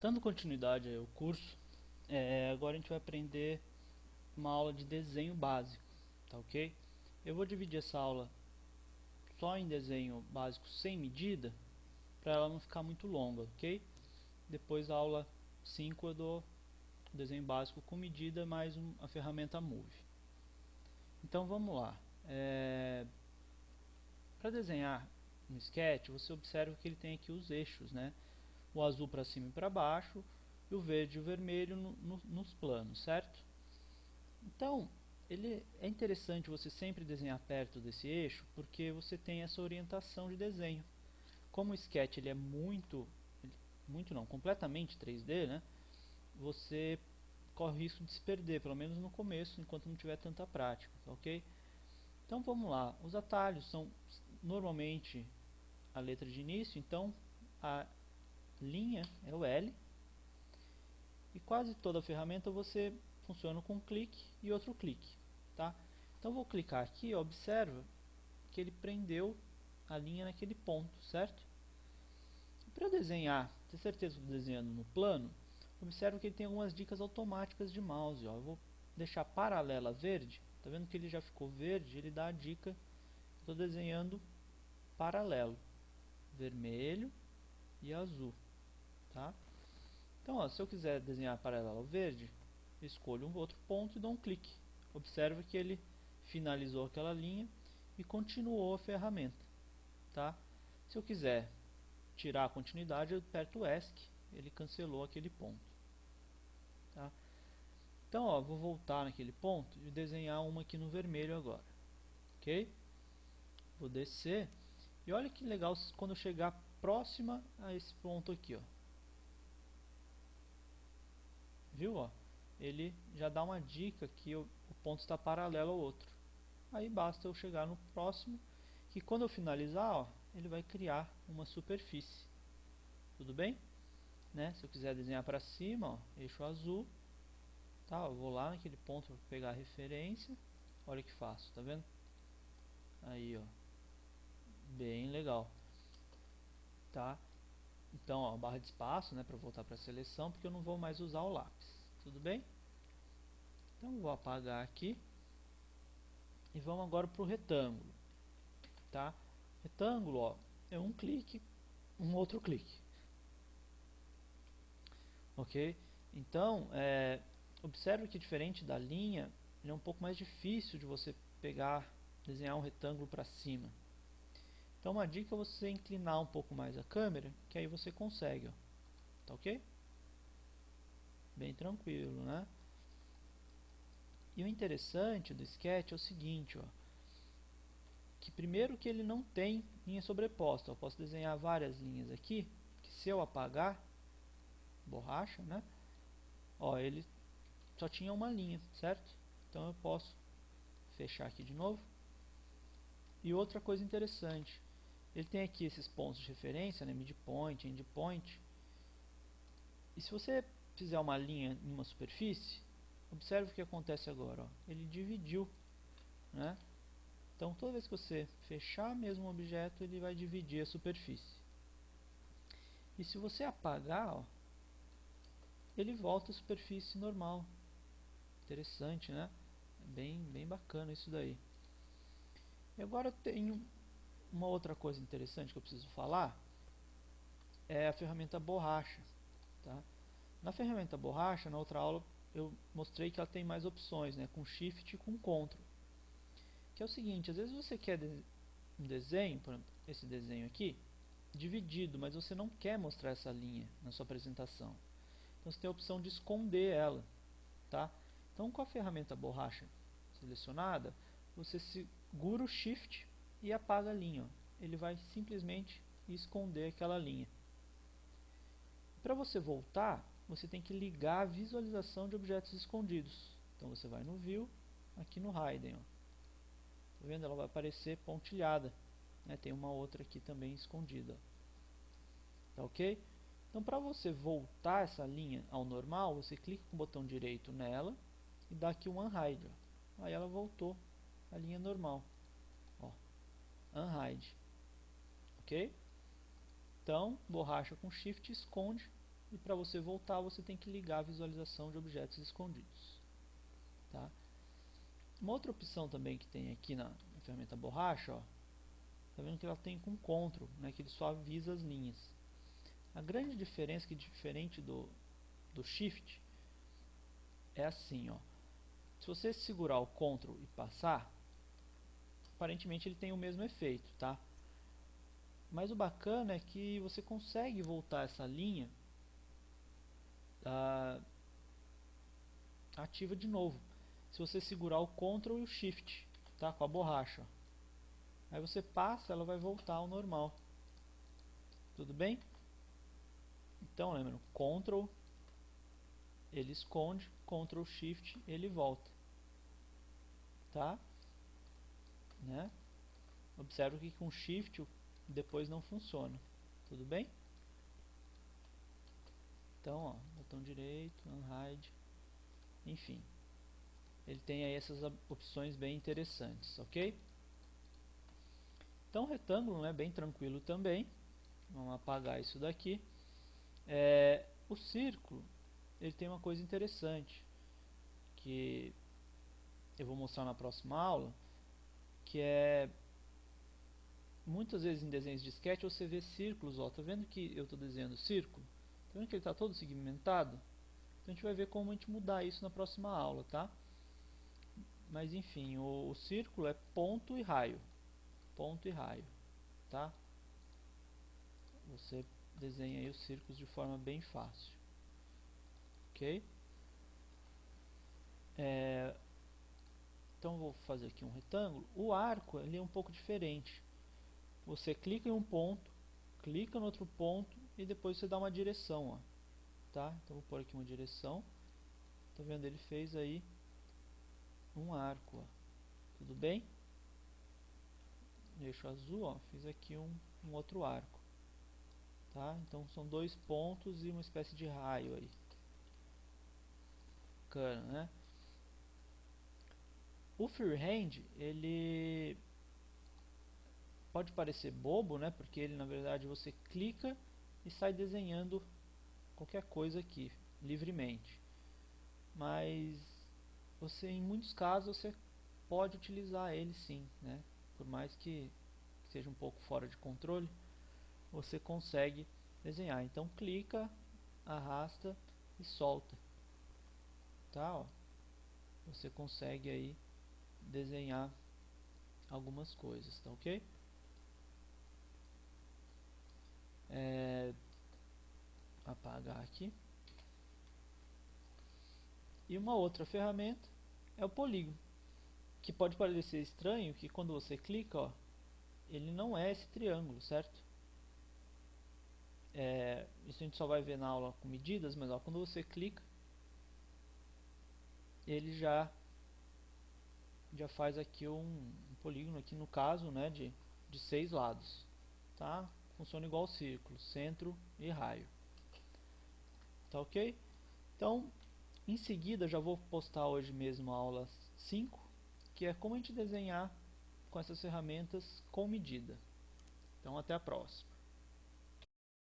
Dando continuidade ao curso, agora a gente vai aprender uma aula de desenho básico, tá ok? Eu vou dividir essa aula só em desenho básico sem medida, para ela não ficar muito longa, ok? Depois da aula 5 eu dou desenho básico com medida mais a ferramenta Move. Então vamos lá. Para desenhar um sketch, você observa que ele tem aqui os eixos, né? O azul para cima e para baixo, e o verde e o vermelho nos planos, certo? Então, é interessante você sempre desenhar perto desse eixo, porque você tem essa orientação de desenho. Como o sketch ele é completamente 3D, né? Você corre o risco de se perder, pelo menos no começo, enquanto não tiver tanta prática, tá ok? Então vamos lá, os atalhos são normalmente a letra de início, então a linha é o L, e quase toda a ferramenta você funciona com um clique e outro clique, tá? Então vou clicar aqui, observa que ele prendeu a linha naquele ponto, certo? Para desenhar, ter certeza que estou desenhando no plano, observa que ele tem algumas dicas automáticas de mouse, ó. Eu vou deixar paralela verde, tá vendo que ele já ficou verde, ele dá a dica, estou desenhando paralelo, vermelho e azul, tá? Então, ó, se eu quiser desenhar paralelo ao verde, escolho um outro ponto e dou um clique. Observe que ele finalizou aquela linha e continuou a ferramenta, tá? Se eu quiser tirar a continuidade, eu aperto o ESC, ele cancelou aquele ponto, tá? Então, ó, vou voltar naquele ponto e desenhar uma aqui no vermelho agora, ok? Vou descer e olha que legal quando eu chegar próxima a esse ponto aqui, ó. Viu, ó? Ele já dá uma dica que o ponto está paralelo ao outro. Aí basta eu chegar no próximo, que quando eu finalizar, ó, ele vai criar uma superfície. Tudo bem? Né? Se eu quiser desenhar para cima, ó, eixo azul, tá? Eu vou lá naquele ponto para pegar a referência. Olha que fácil, tá vendo? Aí, ó, bem legal, tá? Então, ó, barra de espaço, né, para voltar para a seleção, porque eu não vou mais usar o lápis. Tudo bem? Então, vou apagar aqui e vamos agora para o retângulo, tá? Retângulo, ó, é um clique, um outro clique, ok? Então, observe que diferente da linha, ele é um pouco mais difícil de você pegar, desenhar um retângulo para cima. Então, uma dica é você inclinar um pouco mais a câmera, que aí você consegue, ó, tá ok? Bem tranquilo, né? E o interessante do sketch é o seguinte, ó, que primeiro que ele não tem linha sobreposta. Eu posso desenhar várias linhas aqui, que se eu apagar, borracha, né? Ó, ele só tinha uma linha, certo? Então eu posso fechar aqui de novo. E outra coisa interessante, ele tem aqui esses pontos de referência, né? Midpoint, endpoint. E se você fizer uma linha em uma superfície, observe o que acontece agora, ó. Ele dividiu, né? Então toda vez que você fechar mesmo o objeto, ele vai dividir a superfície. E se você apagar, ó, ele volta à superfície normal. Interessante, né? Bem bacana isso daí. E agora eu tenho uma outra coisa interessante que eu preciso falar, é a ferramenta borracha, tá? Na ferramenta borracha, na outra aula, eu mostrei que ela tem mais opções, né? Com Shift e com Ctrl. Que é o seguinte, às vezes você quer um desenho, por exemplo, esse desenho aqui, dividido, mas você não quer mostrar essa linha na sua apresentação. Então você tem a opção de esconder ela, tá? Então com a ferramenta borracha selecionada, você segura o Shift e apaga a linha, ó. Ele vai simplesmente esconder aquela linha. Para você voltar, você tem que ligar a visualização de objetos escondidos. Então você vai no View, aqui no Hidden, ó. Tá vendo? Ela vai aparecer pontilhada, né? Tem uma outra aqui também escondida. Tá ok? Então para você voltar essa linha ao normal, você clica com o botão direito nela e dá aqui um Unhide. Ó. Aí ela voltou à linha normal. Ó, Unhide. Ok? Então, borracha com Shift esconde e para você voltar você tem que ligar a visualização de objetos escondidos, tá? Uma outra opção também que tem aqui na ferramenta borracha, ó, tá vendo que ela tem com Ctrl, né, que ele só avisa as linhas. A grande diferença, que diferente do Shift, é assim, ó. Se você segurar o Ctrl e passar, aparentemente ele tem o mesmo efeito, tá? Mas o bacana é que você consegue voltar essa linha ativa de novo, se você segurar o Ctrl e o Shift, tá? Com a borracha, ó. Aí você passa, ela vai voltar ao normal. Tudo bem? Então, lembra, Ctrl ele esconde, Ctrl Shift ele volta, tá? Né? Observe que com Shift depois não funciona. Tudo bem? Então, ó, botão direito, Unhide, enfim, ele tem aí essas opções bem interessantes, ok? Então, o retângulo, né, bem tranquilo também. Vamos apagar isso daqui. O círculo, ele tem uma coisa interessante que eu vou mostrar na próxima aula, que é muitas vezes em desenhos de sketch você vê círculos, ó, tá vendo que eu estou desenhando círculo? Tá vendo que ele está todo segmentado? Então a gente vai ver como a gente mudar isso na próxima aula, tá? Mas enfim, o círculo é ponto e raio, tá? Você desenha aí os círculos de forma bem fácil, ok? Então vou fazer aqui um retângulo. O arco ele é um pouco diferente. Você clica em um ponto, clica no outro ponto e depois você dá uma direção, ó, tá? Então vou pôr aqui uma direção. Tá vendo? Ele fez aí um arco, ó. Tudo bem? Eixo azul, ó, fiz aqui um outro arco, tá? Então são dois pontos e uma espécie de raio aí. Bacana, né? O freehand, ele pode parecer bobo, né? Porque ele, na verdade, você clica e sai desenhando qualquer coisa aqui, livremente. Mas você, em muitos casos, você pode utilizar ele sim, né? Por mais que seja um pouco fora de controle, você consegue desenhar. Então clica, arrasta e solta, tá? Ó, você consegue aí desenhar algumas coisas, tá ok? Apagar aqui. E uma outra ferramenta é o polígono, que pode parecer estranho que quando você clica, ó, ele não é esse triângulo, certo? Isso a gente só vai ver na aula com medidas, mas ó, quando você clica, ele já faz aqui um polígono, aqui no caso, né, de 6 lados, tá? Funciona igual ao círculo, centro e raio, tá ok? Então, em seguida, já vou postar hoje mesmo a aula 5, que é como a gente desenhar com essas ferramentas com medida. Então, até a próxima.